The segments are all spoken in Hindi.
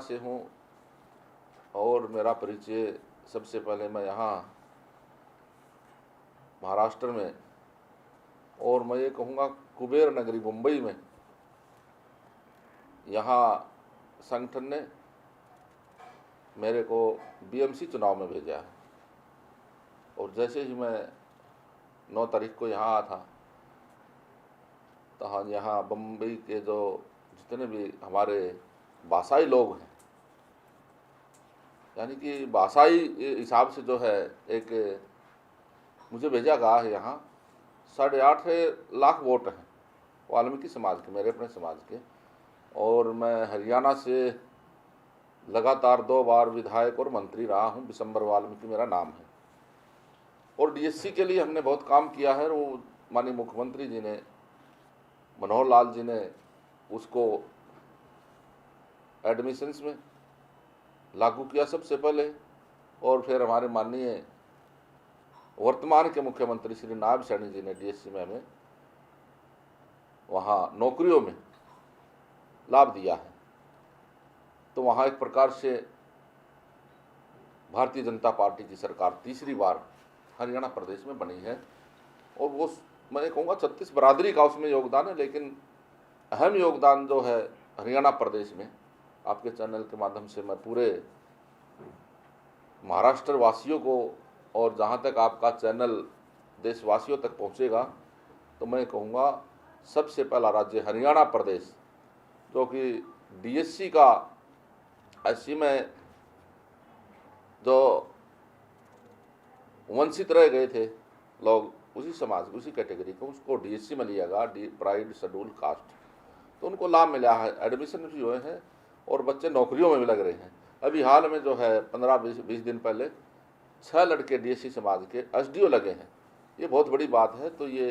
से हूँ और मेरा परिचय सबसे पहले मैं यहाँ महाराष्ट्र में, और मैं ये कहूँगा कुबेर नगरी मुंबई में, यहाँ संगठन ने मेरे को बीएमसी चुनाव में भेजा है। और जैसे ही मैं 9 तारीख को यहाँ आया था, तो हाँ, यहाँ बम्बई के जो जितने भी हमारे भाषाई लोग हैं, यानी कि भाषाई हिसाब से जो है, एक मुझे भेजा गया है यहाँ 8.5 लाख वोट हैं वाल्मीकि समाज के, मेरे अपने समाज के। और मैं हरियाणा से लगातार 2 बार विधायक और मंत्री रहा हूँ। बिशंबर वाल्मीकि मेरा नाम है। और डीएससी के लिए हमने बहुत काम किया है। वो माननीय मुख्यमंत्री जी ने, मनोहर लाल जी ने उसको एडमिशन्स में लागू किया सबसे पहले, और फिर हमारे माननीय वर्तमान के मुख्यमंत्री श्री नायब सैनी जी ने डीएससी में हमें वहाँ नौकरियों में लाभ दिया है। तो वहाँ एक प्रकार से भारतीय जनता पार्टी की सरकार तीसरी बार हरियाणा प्रदेश में बनी है। और वो मैं कहूँगा 36 बरादरी का उसमें योगदान है, लेकिन अहम योगदान जो है हरियाणा प्रदेश में, आपके चैनल के माध्यम से मैं पूरे महाराष्ट्र वासियों को, और जहाँ तक आपका चैनल देशवासियों तक पहुँचेगा, तो मैं कहूँगा सबसे पहला राज्य हरियाणा प्रदेश, जो कि डीएससी का ऐसी में जो वंचित रह गए थे लोग, उसी समाज उसी कैटेगरी को, उसको डीएससी में लिया गया, प्राइड शेड्यूल कास्ट, तो उनको लाभ मिला है। एडमिशन भी हुए हैं और बच्चे नौकरियों में भी लग रहे हैं। अभी हाल में जो है 15-20 दिन पहले 6 लड़के डीएससी समाज के एसडीओ लगे हैं। ये बहुत बड़ी बात है। तो ये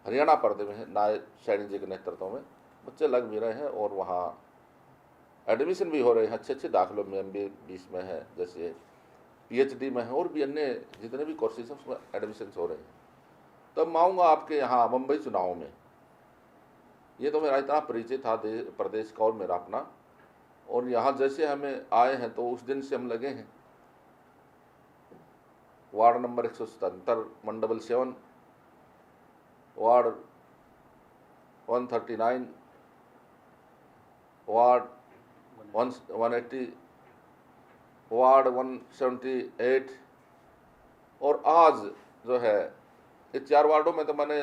हरियाणा प्रदेश में नायब सैनी जी के नेतृत्व में बच्चे लग भी रहे हैं, और वहाँ एडमिशन भी हो रहे हैं अच्छे दाखिलों में। MBA 20 में है, जैसे PhD में है, और भी अन्य जितने भी कोर्सेज हैं उसमें एडमिशन हो रहे हैं। तब मैं आऊँगा आपके यहाँ मुंबई चुनाव में। ये तो मेरा इतना परिचय था प्रदेश का और मेरा अपना। और यहाँ जैसे हमें आए हैं, तो उस दिन से हम लगे हैं। वार्ड नंबर 177, मंडल 7, वार्ड 139, वार्ड 180, वार्ड 178, और आज जो है ये 4 वार्डों में तो मैंने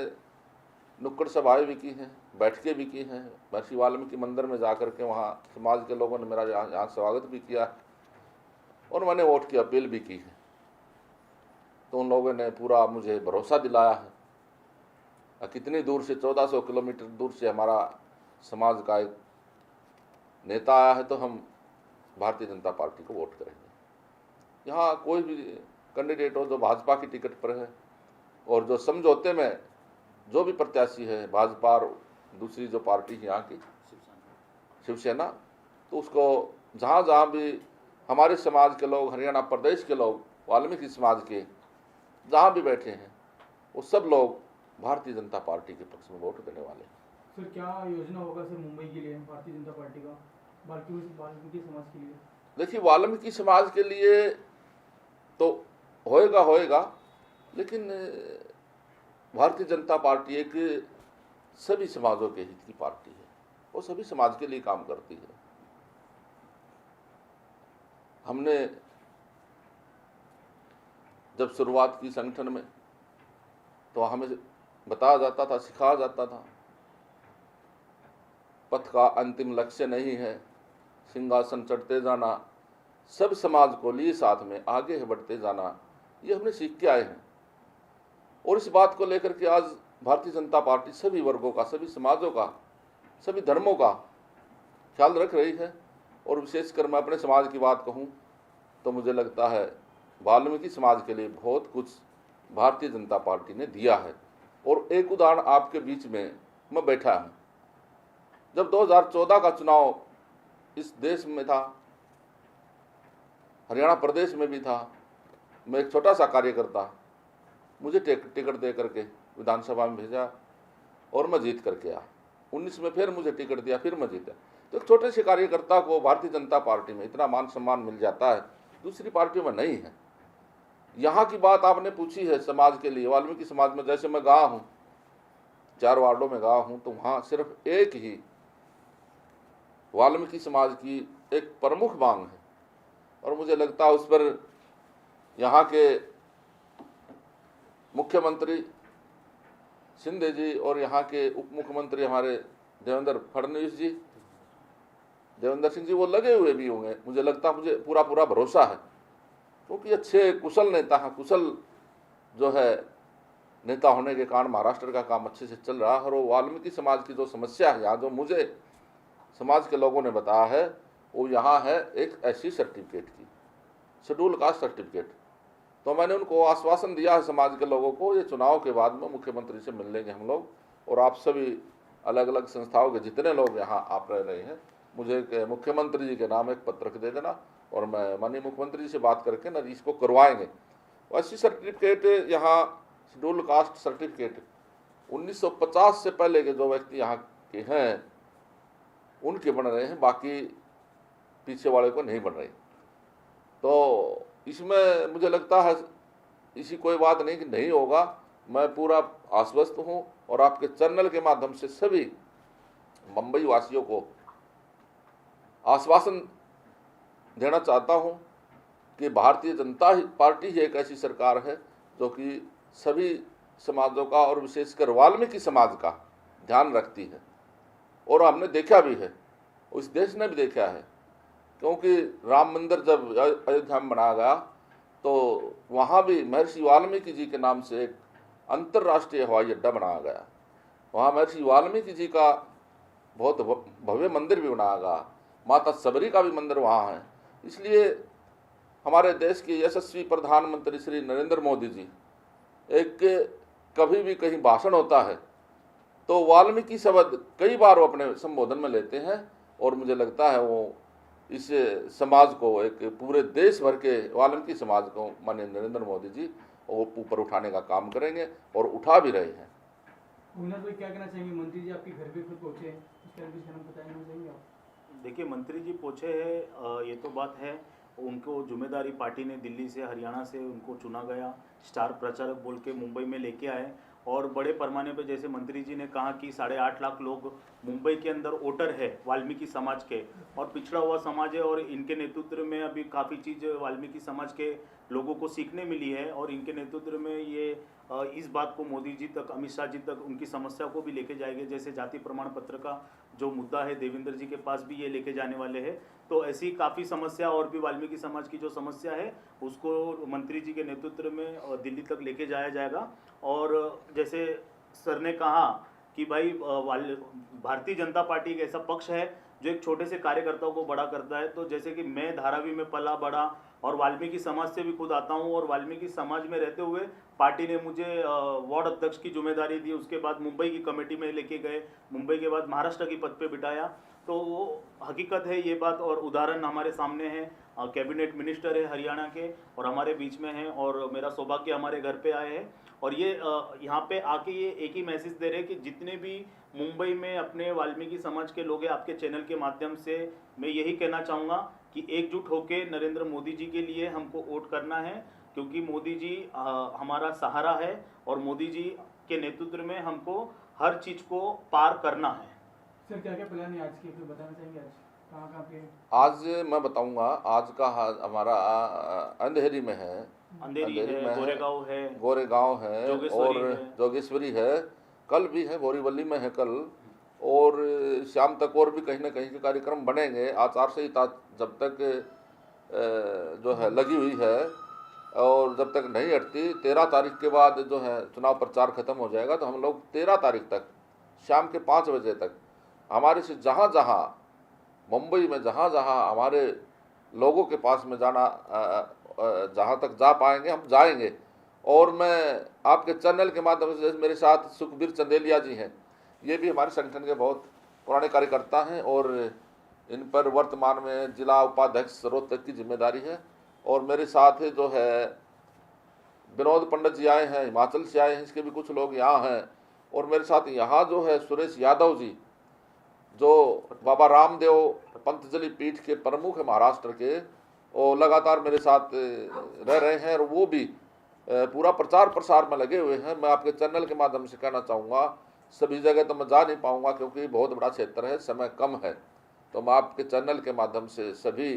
नुक्कड़ सभाएँ भी की हैं, बैठकें भी की हैं। महर्षि वाल्मीकि मंदिर में जाकर के वहाँ समाज के लोगों ने मेरा यहाँ स्वागत भी किया, और मैंने वोट की अपील भी की है। तो उन लोगों ने पूरा मुझे भरोसा दिलाया है। कितनी दूर से, 1400 किलोमीटर दूर से हमारा समाज का एक नेता आया है, तो हम भारतीय जनता पार्टी को वोट करेंगे। यहाँ कोई भी कैंडिडेट हो जो भाजपा की टिकट पर है, और जो समझौते में जो भी प्रत्याशी है भाजपा और दूसरी जो पार्टी है यहाँ की शिवसेना, तो उसको जहाँ भी हमारे समाज के लोग, हरियाणा प्रदेश के लोग, वाल्मीकि समाज के जहाँ भी बैठे हैं, वो सब लोग भारतीय जनता पार्टी के पक्ष में वोट देने वाले हैं। सर, क्या योजना होगा सर मुंबई के लिए भारतीय जनता पार्टी का वाल्मीकि समाज के लिए? देखिए, वाल्मीकि समाज के लिए तो होएगा, लेकिन भारतीय जनता पार्टी एक सभी समाजों के हित की पार्टी है। वो सभी समाज के लिए काम करती है। हमने जब शुरुआत की संगठन में, तो हमें बताया जाता था, सिखाया जाता था, पथ का अंतिम लक्ष्य नहीं है सिंहासन चढ़ते जाना, सब समाज को लिए साथ में आगे बढ़ते जाना। ये हमने सीख के आए हैं, और इस बात को लेकर के आज भारतीय जनता पार्टी सभी वर्गों का, सभी समाजों का, सभी धर्मों का ख्याल रख रही है। और विशेषकर मैं अपने समाज की बात कहूँ, तो मुझे लगता है वाल्मीकि समाज के लिए बहुत कुछ भारतीय जनता पार्टी ने दिया है। और एक उदाहरण आपके बीच में मैं बैठा हूँ। जब 2014 का चुनाव इस देश में था, हरियाणा प्रदेश में भी था, मैं एक छोटा सा कार्यकर्ता, मुझे टिकट दे करके विधानसभा में भेजा, और मैं जीत करके आया। 19 में फिर मुझे टिकट दिया, फिर मैं जीता। तो एक छोटे से कार्यकर्ता को भारतीय जनता पार्टी में इतना मान सम्मान मिल जाता है, दूसरी पार्टियों में नहीं है। यहाँ की बात आपने पूछी है समाज के लिए, वाल्मीकि समाज में जैसे मैं गया हूँ, 4 वार्डों में गया हूँ, तो वहाँ सिर्फ एक ही वाल्मीकि समाज की एक प्रमुख मांग है, और मुझे लगता है उस पर यहाँ के मुख्यमंत्री शिंदे जी और यहाँ के उप मुख्यमंत्री हमारे देवेंद्र सिंह जी वो लगे हुए भी होंगे, मुझे लगता है, मुझे पूरा भरोसा है, क्योंकि अच्छे कुशल नेता हैं, कुशल जो है नेता होने के कारण महाराष्ट्र का काम अच्छे से चल रहा है। और वो वाल्मीकि समाज की जो समस्या है यहाँ, जो मुझे समाज के लोगों ने बताया है, वो यहाँ है एक SC सर्टिफिकेट की, शेड्यूल कास्ट सर्टिफिकेट। तो मैंने उनको आश्वासन दिया है समाज के लोगों को, ये चुनाव के बाद में मुख्यमंत्री से मिल लेंगे हम लोग, और आप सभी अलग अलग संस्थाओं के जितने लोग यहाँ आप रह रहे हैं, मुझे मुख्यमंत्री जी के नाम एक पत्रक दे देना, और मैं माननीय मुख्यमंत्री जी से बात करके ना इसको करवाएंगे। SC सर्टिफिकेट यहाँ शेड्यूल कास्ट सर्टिफिकेट 1950 से पहले के जो व्यक्ति यहाँ के हैं उनके बन रहे हैं, बाकी पीछे वाले को नहीं बन रहे। तो इसमें मुझे लगता है इसी कोई बात नहीं कि नहीं होगा, मैं पूरा आश्वस्त हूँ, और आपके चैनल के माध्यम से सभी मुंबई वासियों को आश्वासन देना चाहता हूँ कि भारतीय जनता पार्टी ही एक ऐसी सरकार है जो कि सभी समाजों का और विशेषकर वाल्मीकि समाज का ध्यान रखती है। और हमने देखा भी है, उस देश ने भी देखा है, क्योंकि राम मंदिर जब अयोध्या में बनाया गया तो वहाँ भी महर्षि वाल्मीकि जी के नाम से एक अंतर्राष्ट्रीय हवाई अड्डा बनाया गया। वहाँ महर्षि वाल्मीकि जी का बहुत भव्य मंदिर भी बनाया गया, माता सबरी का भी मंदिर वहाँ है। इसलिए हमारे देश के यशस्वी प्रधानमंत्री श्री नरेंद्र मोदी जी एक कभी भी कहीं भाषण होता है तो वाल्मीकि शब्द कई बार वो अपने संबोधन में लेते हैं, और मुझे लगता है वो इस समाज को, एक पूरे देश भर के वाल्मीकि समाज को माननीय नरेंद्र मोदी जी वो ऊपर उठाने का काम करेंगे, और उठा भी रहे हैं। क्या कहना चाहेंगे? मंत्री जी आपके घर पे खुद पहुंचे हैं, बताना चाहेंगे आप? देखिए, मंत्री जी पहुंचे हैं, ये तो बात है, उनको जिम्मेदारी पार्टी ने दिल्ली से, हरियाणा से उनको चुना गया, स्टार प्रचारक बोल के मुंबई में लेके आए, और बड़े पैमाने पे जैसे मंत्री जी ने कहा कि 8.5 लाख लोग मुंबई के अंदर वोटर है वाल्मीकि समाज के, और पिछड़ा हुआ समाज है, और इनके नेतृत्व में अभी काफ़ी चीज़ वाल्मीकि समाज के लोगों को सीखने मिली है, और इनके नेतृत्व में ये इस बात को मोदी जी तक, अमित शाह जी तक उनकी समस्या को भी लेके जाएंगे। जैसे जाति प्रमाण पत्र का जो मुद्दा है, देवेंद्र जी के पास भी ये लेके जाने वाले हैं। तो ऐसी काफ़ी समस्या, और भी वाल्मीकि समाज की जो समस्या है उसको मंत्री जी के नेतृत्व में दिल्ली तक लेके जाया जाएगा। और जैसे सर ने कहा कि भाई भारतीय जनता पार्टी एक ऐसा पक्ष है जो एक छोटे से कार्यकर्ताओं को बड़ा करता है। तो जैसे कि मैं धारावी में पला बड़ा, और वाल्मीकि समाज से भी खुद आता हूं, और वाल्मीकि समाज में रहते हुए पार्टी ने मुझे वार्ड अध्यक्ष की जिम्मेदारी दी, उसके बाद मुंबई की कमेटी में लेके गए, मुंबई के बाद महाराष्ट्र की पद पे बिठाया। तो वो हकीकत है ये बात, और उदाहरण हमारे सामने है, कैबिनेट मिनिस्टर है हरियाणा के और हमारे बीच में हैं, और मेरा सौभाग्य हमारे घर पे आए हैं, और ये यहाँ पे आके ये एक ही मैसेज दे रहे हैं कि जितने भी मुंबई में अपने वाल्मीकि समाज के लोग हैं, आपके चैनल के माध्यम से मैं यही कहना चाहूँगा कि एकजुट होकर नरेंद्र मोदी जी के लिए हमको वोट करना है, क्योंकि मोदी जी हमारा सहारा है, और मोदी जी के नेतृत्व में हमको हर चीज़ को पार करना है। सर क्या क्या प्लान है आज के, फिर बताना चाहेंगे? आज कहाँ पे? आज मैं बताऊंगा, आज का हमारा अंधेरी में है, गोरेगांव है और जोगेश्वरी है, कल भी है, बोरीवली में है कल, और शाम तक और भी कहीं ना कहीं के कार्यक्रम बनेंगे। आचार संहिता जब तक जो है लगी हुई है और जब तक नहीं हटती, 13 तारीख के बाद जो है चुनाव प्रचार खत्म हो जाएगा, तो हम लोग 13 तारीख तक शाम के 5 बजे तक हमारे से जहाँ जहाँ मुंबई में जहाँ जहाँ हमारे लोगों के पास में जाना, जहाँ तक जा पाएंगे हम जाएंगे। और मैं आपके चैनल के माध्यम से, मेरे साथ सुखबीर चंदेलिया जी हैं, ये भी हमारे संगठन के बहुत पुराने कार्यकर्ता हैं, और इन पर वर्तमान में जिला उपाध्यक्ष रोहतक की जिम्मेदारी है। और मेरे साथ जो है विनोद पंडित जी आए हैं, हिमाचल से आए हैं, इसके भी कुछ लोग यहाँ हैं। और मेरे साथ यहाँ जो है सुरेश यादव जी, जो बाबा रामदेव पंतजलि पीठ के प्रमुख है महाराष्ट्र के, वो लगातार मेरे साथ रह रहे हैं और वो भी पूरा प्रचार प्रसार में लगे हुए हैं। मैं आपके चैनल के माध्यम से कहना चाहूँगा, सभी जगह तो मैं जा नहीं पाऊँगा क्योंकि बहुत बड़ा क्षेत्र है, समय कम है, तो मैं आपके चैनल के माध्यम से सभी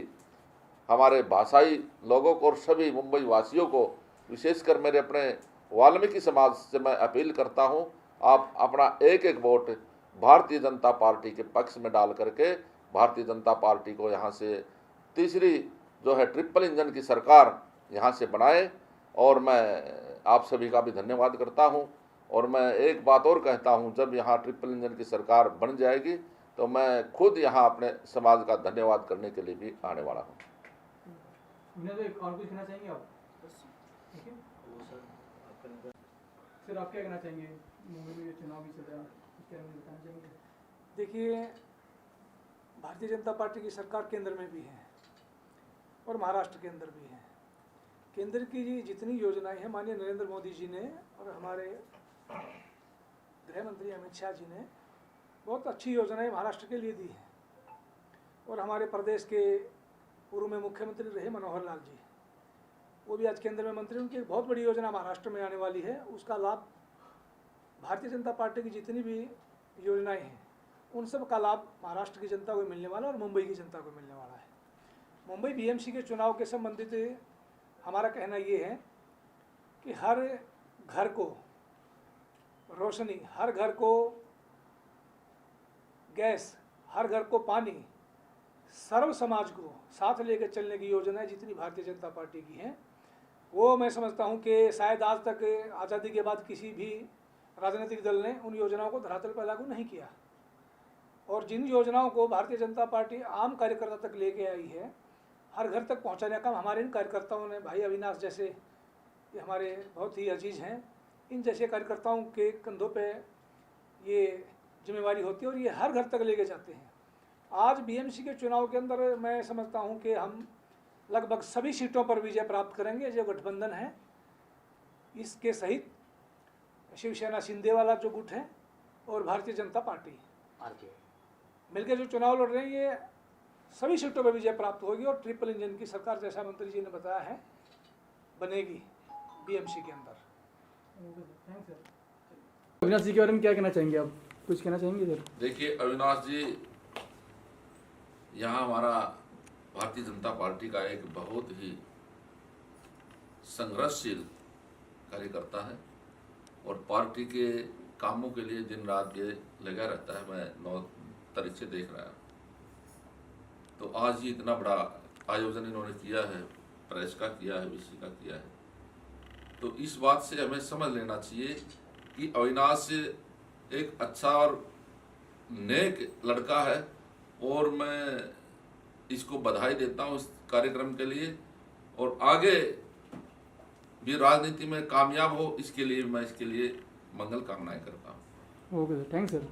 हमारे भाषाई लोगों को और सभी मुंबई वासियों को, विशेषकर मेरे अपने वाल्मीकि समाज से मैं अपील करता हूँ, आप अपना एक एक वोट भारतीय जनता पार्टी के पक्ष में डाल करके भारतीय जनता पार्टी को यहाँ से तीसरी जो है ट्रिपल इंजन की सरकार यहाँ से बनाए। और मैं आप सभी का भी धन्यवाद करता हूँ। और मैं एक बात और कहता हूँ, जब यहाँ ट्रिपल इंजन की सरकार बन जाएगी तो मैं खुद यहाँ अपने समाज का धन्यवाद करने के लिए भी आने वाला हूँ। और कुछ कहना चाहेंगे आप? ठीक है सर, आप क्या कहना चाहेंगे? मुंबई में चुनाव भी चल रहा है, क्या बताना चाहेंगे? देखिए, भारतीय जनता पार्टी की सरकार केंद्र में भी है और महाराष्ट्र के अंदर भी है। केंद्र की जितनी योजनाएं हैं माननीय नरेंद्र मोदी जी ने और हमारे गृह मंत्री अमित शाह जी ने बहुत अच्छी योजनाएं महाराष्ट्र के लिए दी हैं। और हमारे प्रदेश के पूर्व में मुख्यमंत्री रहे मनोहर लाल जी, वो भी आज केंद्र में मंत्री, उनकी एक बहुत बड़ी योजना महाराष्ट्र में आने वाली है। उसका लाभ भारतीय जनता पार्टी की जितनी भी योजनाएं हैं उन सब का लाभ महाराष्ट्र की जनता को मिलने वाला है और मुंबई की जनता को मिलने वाला है। मुंबई बीएमसी के चुनाव के संबंधित हमारा कहना ये है कि हर घर को रोशनी, हर घर को गैस, हर घर को पानी, सर्व समाज को साथ लेकर चलने की योजनाएं जितनी भारतीय जनता पार्टी की हैं, वो मैं समझता हूं कि शायद आज तक आज़ादी के बाद किसी भी राजनीतिक दल ने उन योजनाओं को धरातल पर लागू नहीं किया। और जिन योजनाओं को भारतीय जनता पार्टी आम कार्यकर्ता तक लेके आई है, हर घर तक पहुंचाने का हमारे इन कार्यकर्ताओं ने, भाई अविनाश जैसे ये हमारे बहुत ही अजीज हैं, इन जैसे कार्यकर्ताओं के कंधों पे ये जिम्मेवारी होती है और ये हर घर तक लेके जाते हैं। आज बीएमसी के चुनाव के अंदर मैं समझता हूं कि हम लगभग सभी सीटों पर विजय प्राप्त करेंगे। जो गठबंधन है इसके सहित शिवसेना शिंदे वाला जो गुट है और भारतीय जनता पार्टी मिलकर जो चुनाव लड़ रहे हैं, ये सभी सीटों पर विजय प्राप्त होगी और ट्रिपल इंजन की सरकार, जैसा मंत्री जी ने बताया है, बनेगी बीएमसी के अंदर। Thanks sir. अविनाश जी के बारे में क्या कहना चाहेंगे आप? कुछ कहना चाहेंगे सर? देखिए अविनाश जी, यहाँ हमारा भारतीय जनता पार्टी का एक बहुत ही संघर्षशील कार्यकर्ता है और पार्टी के कामों के लिए दिन रात ये लगा रहता है। मैं 9 तारीख से देख रहा हूँ, तो आज ही इतना बड़ा आयोजन इन्होंने किया है, प्रेस का किया है, बीसी का किया है, तो इस बात से हमें समझ लेना चाहिए कि अविनाश एक अच्छा और नेक लड़का है और मैं इसको बधाई देता हूँ इस कार्यक्रम के लिए और आगे भी राजनीति में कामयाब हो, इसके लिए मैं इसके लिए मंगल कामनाएं करता हूँ। Okay sir, thanks sir.